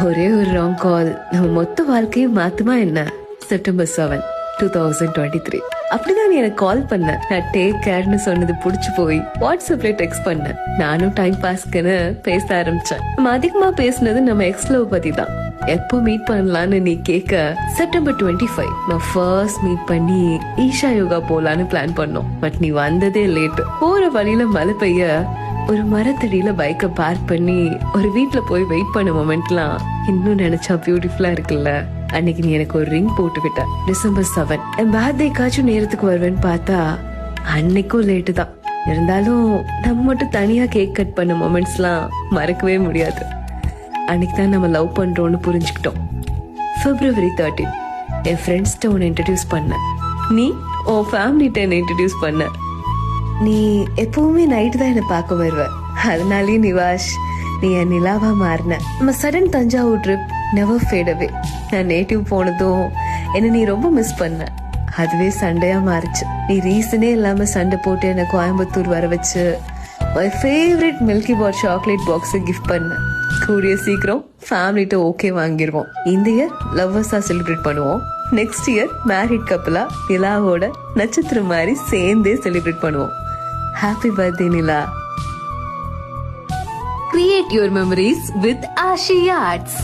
ஒரே ஒரு ராங் கால் நம்ம மொத்த வாழ்க்கையும் மாத்துமா என்ன? செப்டம்பர் 7, 2023 அப்படிதான் நீ எனக்கு கால் பண்ண. நான் டேக் கேர்னு சொன்னது புடிச்சு போய் வாட்ஸ்அப்ல டெக்ஸ்ட் பண்ண. நானும் டைம் பாஸ்க்குன்னு பேச ஆரம்பிச்சேன். நம்ம அதிகமா பேசினது நம்ம எக்ஸ் லவ் பத்தி தான். எப்போ மீட் பண்ணலான்னு நீ கேட்க செப்டம்பர் 25 நான் ஃபர்ஸ்ட் மீட் பண்ணி ஈஷா யோகா போலான்னு பிளான் பண்ணோம். பட் நீ வந்ததே லேட். போற வழியில மழை பெய்ய ஒரு மரத்தடியில பைக்க பார்க் பண்ணி ஒரு வீட்டுல போய் வெயிட் பண்ண மொமெண்ட்லாம் இன்னும் நினைச்சா பியூட்டிஃபுல்லா இருக்குல்ல. அன்னைக்கு நீ எனக்கு ஒரு ரிங் போட்டு விட்ட. டிசம்பர் 7 என் பர்த்டேக்காச்சும் நேரத்துக்கு வருவேன்னு பார்த்தா அன்னைக்கும் லேட்டு தான். இருந்தாலும் நம்ம மட்டும் தனியா கேக் கட் பண்ண மொமெண்ட்ஸ்லாம் மறக்கவே முடியாது. அன்னைக்கு தான் நம்ம லவ் பண்றோம்னு புரிஞ்சுக்கிட்டோம். February 13 என் ஃப்ரெண்ட்ஸ்ட உன்னை இன்ட்ரடியூஸ் பண்ண. நீ உன் ஃபேமிலிட்ட என்ன இன்ட்ரடியூஸ் பண்ண. நீ எப்பவுமே நைட்டு தான் என்ன பார்க்க வருவ. அதனாலயே நிவாஷ் நீ என் நிலாவா மாறின. நம்ம sudden Thanjavur trip never fat அவே. நான் நேட்டிவ் போனதும் என்ன நீ ரொம்ப மிஸ் பண்ண. அதுவே சண்டையா மாறிச்சு. நீ ரீசனே இல்லாம சண்டை போட்டு என்ன கோயம்புத்தூர் வர வச்சு my favourite Milkybar chocolate box gift பண்ண. கூடிய சீக்கிரம் ஃபேமிலிட்ட ஓகே வாங்கிடுவோம். இந்த இயர் லவ்வர்ஸா செலிப்ரேட் பண்ணுவோம். நெக்ஸ்ட் இயர் மேரிட் கப்பலா நிலாவோட நட்சத்திரம் மாதிரி சேர்ந்தே செலிப்ரேட் பண்ணுவோம். Happy birthday, Nila. Create your memories with Ashi Arts.